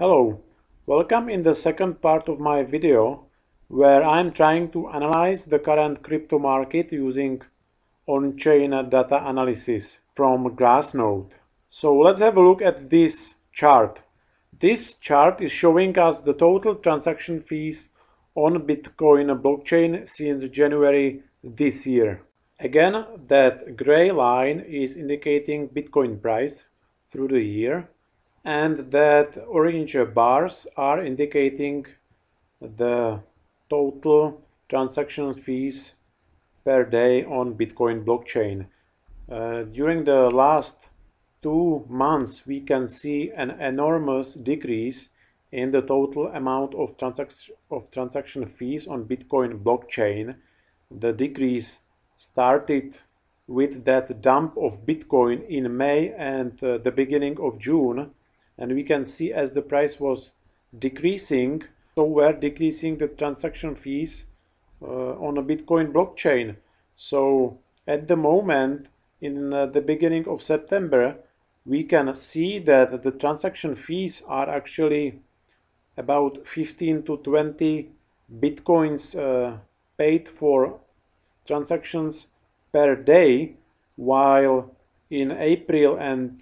Hello, welcome in the second part of my video where I'm trying to analyze the current crypto market using on-chain data analysis from Glassnode. So let's have a look at this chart. This chart is showing us the total transaction fees on Bitcoin blockchain since January this year. Again, that gray line is indicating Bitcoin price through the year, and that orange bars are indicating the total transaction fees per day on Bitcoin blockchain. During the last 2 months, we can see an enormous decrease in the total amount of transaction fees on Bitcoin blockchain. The decrease started with that dump of Bitcoin in May and the beginning of June, and we can see as the price was decreasing, so we're decreasing the transaction fees on a Bitcoin blockchain. So at the moment, in the beginning of September, we can see that the transaction fees are actually about 15 to 20 Bitcoins paid for transactions per day, while in April and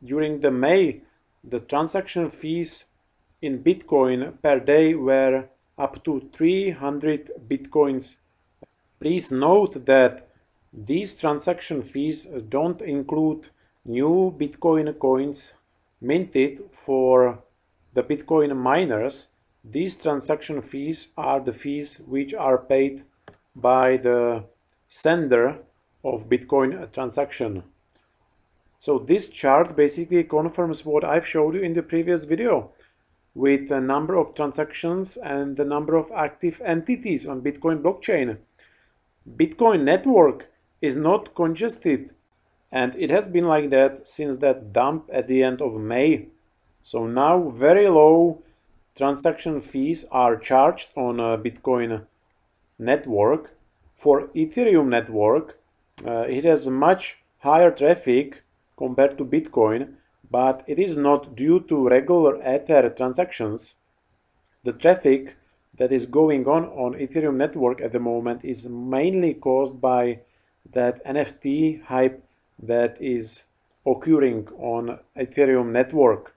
during the May, the transaction fees in Bitcoin per day were up to 300 Bitcoins. Please note that these transaction fees don't include new Bitcoin coins minted for the Bitcoin miners. These transaction fees are the fees which are paid by the sender of Bitcoin transaction. So this chart basically confirms what I've showed you in the previous video, with the number of transactions and the number of active entities on Bitcoin blockchain. Bitcoin network is not congested, and it has been like that since that dump at the end of May. So now very low transaction fees are charged on a Bitcoin network. For Ethereum network, it has much higher traffic compared to Bitcoin, but it is not due to regular Ether transactions. The traffic that is going on Ethereum network at the moment is mainly caused by that NFT hype that is occurring on Ethereum network.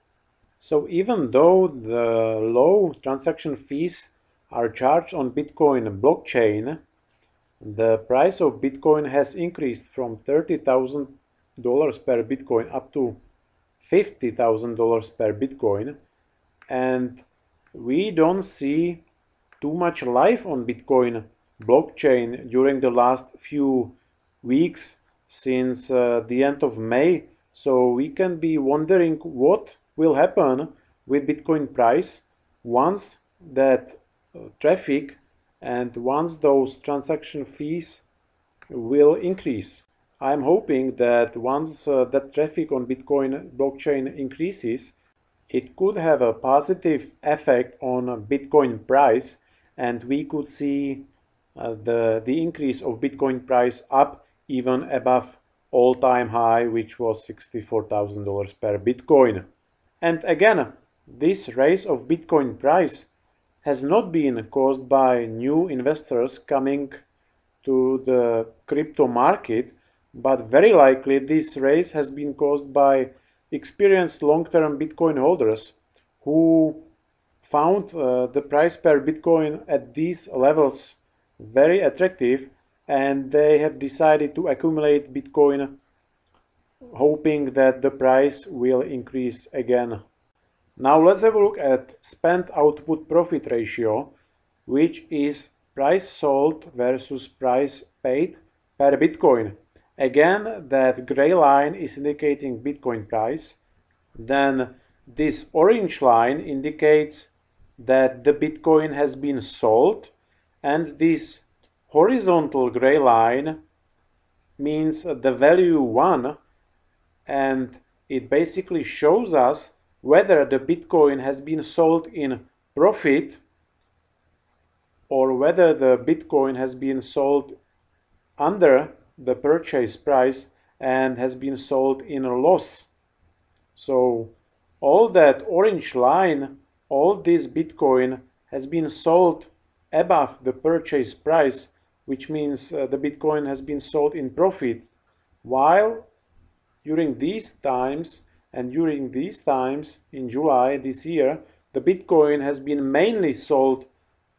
So even though the low transaction fees are charged on Bitcoin blockchain, the price of Bitcoin has increased from $30,000 per Bitcoin up to $50,000 per Bitcoin, and we don't see too much life on Bitcoin blockchain during the last few weeks since the end of May. So we can be wondering what will happen with Bitcoin price once that traffic and once those transaction fees will increase. I'm hoping that once that traffic on Bitcoin blockchain increases, it could have a positive effect on Bitcoin price, and we could see the increase of Bitcoin price up even above all-time high, which was $64,000 per Bitcoin. And again, this rise of Bitcoin price has not been caused by new investors coming to the crypto market, but very likely this rise has been caused by experienced long-term Bitcoin holders who found the price per Bitcoin at these levels very attractive, and they have decided to accumulate Bitcoin, hoping that the price will increase again. Now let's have a look at spend output profit ratio, which is price sold versus price paid per Bitcoin. Again, that gray line is indicating Bitcoin price. Then this orange line indicates that the Bitcoin has been sold, and this horizontal gray line means the value 1, and it basically shows us whether the Bitcoin has been sold in profit or whether the Bitcoin has been sold under the purchase price and has been sold in a loss. So all that orange line, all this Bitcoin has been sold above the purchase price, which means the Bitcoin has been sold in profit, while during these times in July this year, the Bitcoin has been mainly sold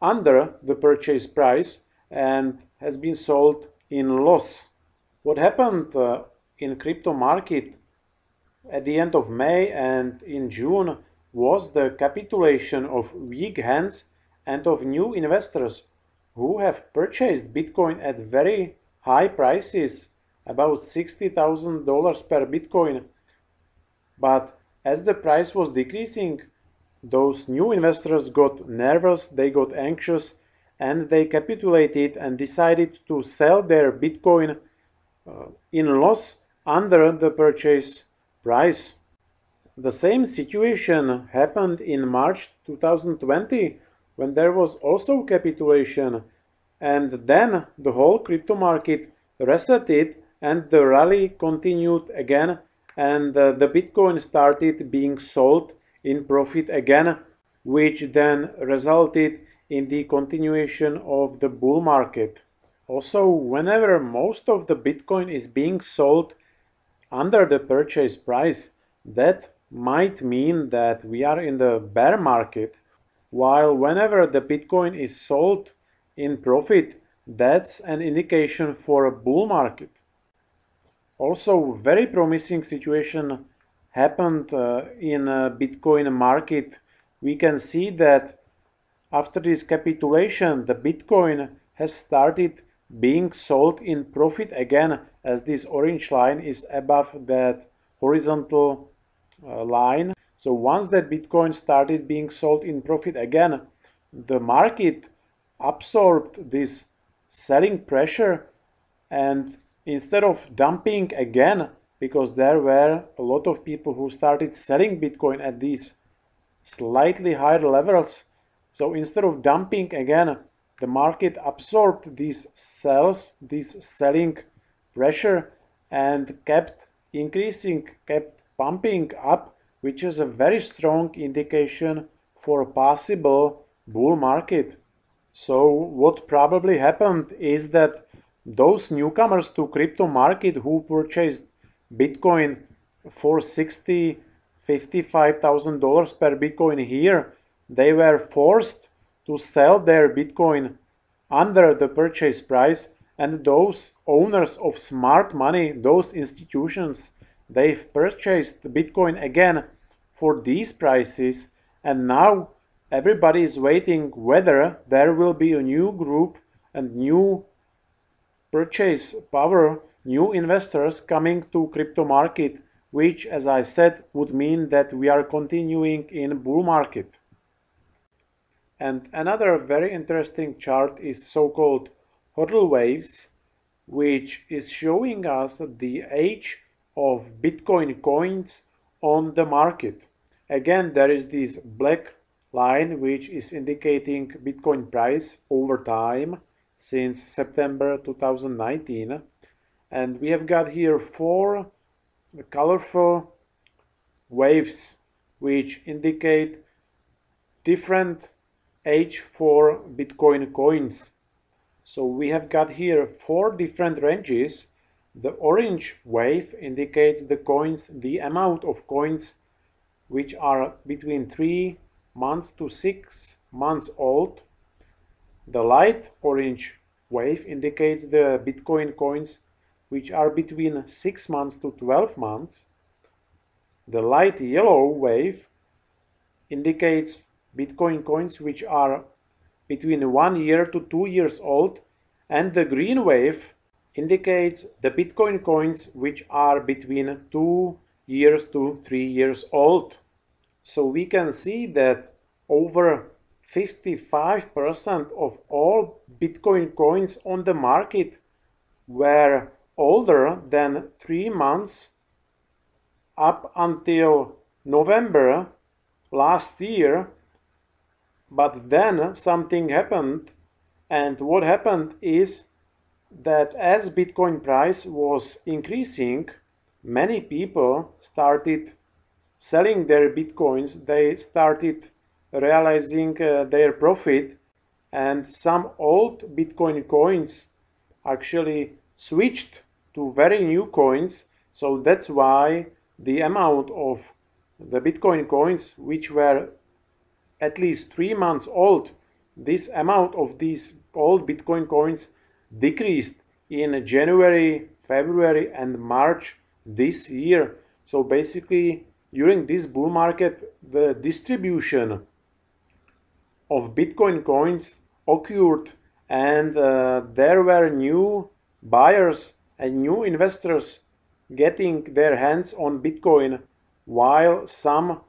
under the purchase price and has been sold in loss. What happened in crypto market at the end of May and in June was the capitulation of weak hands and of new investors who have purchased Bitcoin at very high prices, about $60,000 per Bitcoin. But as the price was decreasing, those new investors got nervous, they got anxious, and they capitulated and decided to sell their Bitcoin in loss under the purchase price. The same situation happened in March 2020 when there was also capitulation, and then the whole crypto market resetted and the rally continued again, and the Bitcoin started being sold in profit again, which then resulted in the continuation of the bull market. Also, whenever most of the Bitcoin is being sold under the purchase price, that might mean that we are in the bear market, while whenever the Bitcoin is sold in profit, that's an indication for a bull market. Also, very promising situation happened in Bitcoin market. We can see that after this capitulation, the Bitcoin has started being sold in profit again, as this orange line is above that horizontal line. So once that Bitcoin started being sold in profit again, the market absorbed this selling pressure, and instead of dumping again, because there were a lot of people who started selling Bitcoin at these slightly higher levels, so instead of dumping again, the market absorbed these sells, this selling pressure, and kept increasing, kept pumping up, which is a very strong indication for a possible bull market. So what probably happened is that those newcomers to crypto market who purchased Bitcoin for $55,000 per Bitcoin here, they were forced to sell their Bitcoin under the purchase price, and those owners of smart money, those institutions, they've purchased Bitcoin again for these prices, and now everybody is waiting whether there will be a new group and new purchase power, new investors coming to crypto market, which, as I said, would mean that we are continuing in bull market. And another very interesting chart is so-called hodl waves, which is showing us the age of Bitcoin coins on the market. Again, there is this black line which is indicating Bitcoin price over time since September 2019, and we have got here 4 colorful waves which indicate different age for Bitcoin coins. So we have got here 4 different ranges. The orange wave indicates the coins, the amount of coins which are between 3 months to 6 months old. The light orange wave indicates the Bitcoin coins which are between 6 months to 12 months. The light yellow wave indicates Bitcoin coins which are between 1 year to 2 years old, and the green wave indicates the Bitcoin coins which are between 2 years to 3 years old. So we can see that over 55% of all Bitcoin coins on the market were older than 3 months up until November last year. But then something happened, and what happened is that as Bitcoin price was increasing, many people started selling their bitcoins, they started realizing their profit, and some old bitcoin coins actually switched to very new coins. So that's why the amount of the bitcoin coins which were at least 3 months old, this amount of these old bitcoin coins decreased in January, February and March this year. So basically during this bull market, the distribution of bitcoin coins occurred, and there were new buyers and new investors getting their hands on bitcoin, while some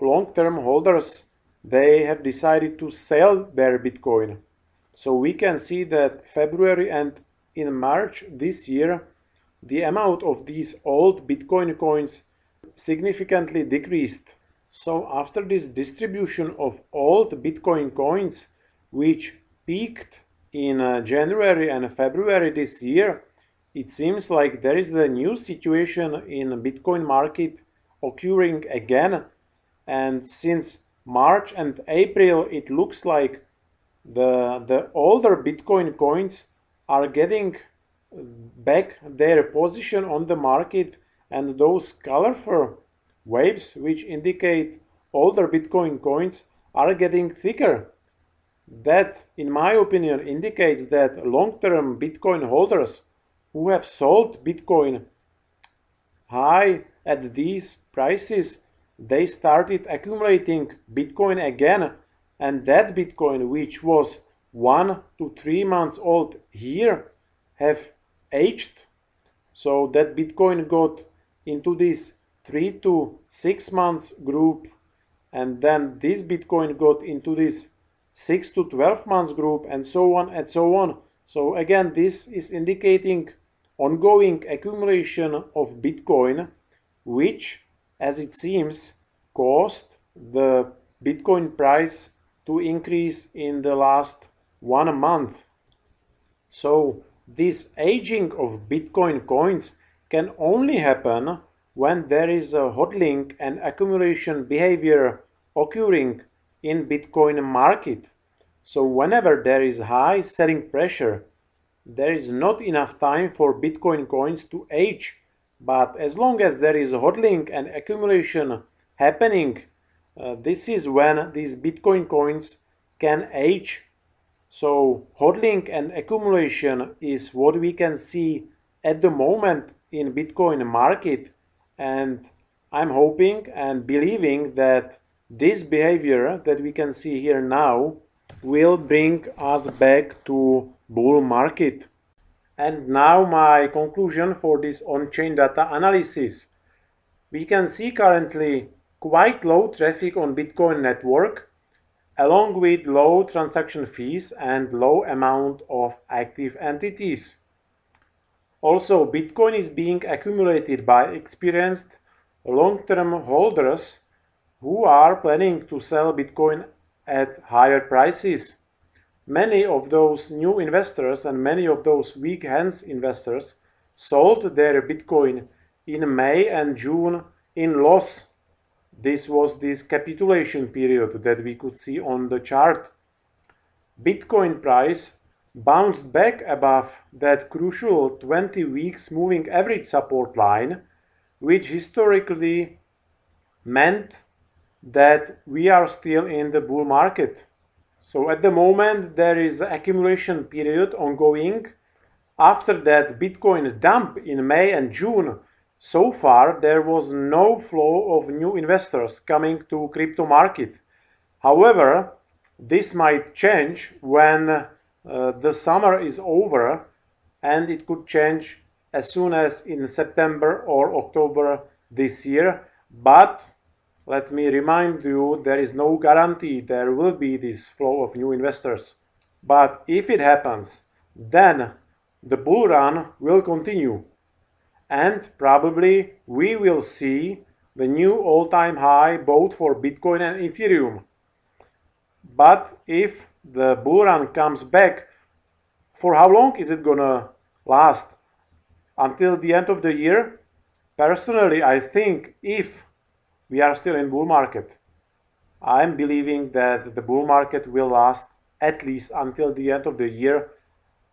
long-term holders, they have decided to sell their bitcoin. So we can see that February and in March this year, the amount of these old bitcoin coins significantly decreased. So after this distribution of old bitcoin coins, which peaked in January and February this year, it seems like there is a new situation in bitcoin market occurring again. And since March and April, it looks like the older bitcoin coins are getting back their position on the market, and those colorful waves which indicate older bitcoin coins are getting thicker. That, in my opinion, indicates that long-term bitcoin holders who have sold bitcoin high at these prices, they started accumulating bitcoin again, and that bitcoin which was 1 to 3 months old here have aged. So that bitcoin got into this 3 to 6 months group, and then this bitcoin got into this 6 to 12 months group, and so on and so on. So again, this is indicating ongoing accumulation of bitcoin, which, as it seems, caused the bitcoin price to increase in the last 1 month. So this aging of bitcoin coins can only happen when there is a hodling and accumulation behavior occurring in bitcoin market. So whenever there is high selling pressure, there is not enough time for bitcoin coins to age. But as long as there is hodling and accumulation happening, this is when these bitcoin coins can age. So hodling and accumulation is what we can see at the moment in bitcoin market, and I'm hoping and believing that this behavior that we can see here now will bring us back to bull market. And now my conclusion for this on-chain data analysis. We can see currently quite low traffic on Bitcoin network, along with low transaction fees and low amount of active entities. Also, Bitcoin is being accumulated by experienced long-term holders who are planning to sell Bitcoin at higher prices. Many of those new investors and many of those weak hands investors sold their Bitcoin in May and June in loss. This was this capitulation period that we could see on the chart. Bitcoin price bounced back above that crucial 20 weeks moving average support line, which historically meant that we are still in the bull market. So at the moment there is an accumulation period ongoing. After that Bitcoin dump in May and June, so far there was no flow of new investors coming to crypto market. However, this might change when the summer is over, and it could change as soon as in September or October this year. But let me remind you, there is no guarantee there will be this flow of new investors. But if it happens, then the bull run will continue, and probably we will see the new all-time high both for Bitcoin and Ethereum. But if the bull run comes back, for how long is it gonna last? Until the end of the year? Personally, I think if we are still in bull market. I'm believing that the bull market will last at least until the end of the year,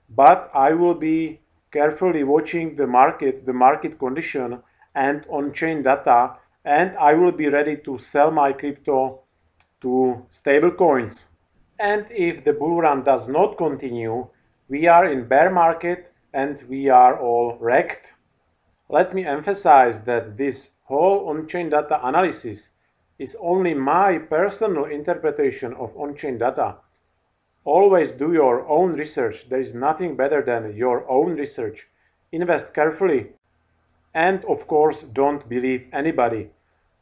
but I will be carefully watching the market condition and on-chain data, and I will be ready to sell my crypto to stable coins. And if the bull run does not continue, we are in bear market and we are all wrecked. Let me emphasize that this whole on-chain data analysis is only my personal interpretation of on-chain data. Always do your own research. There is nothing better than your own research. Invest carefully. And of course, don't believe anybody.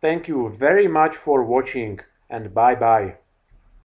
Thank you very much for watching and bye bye.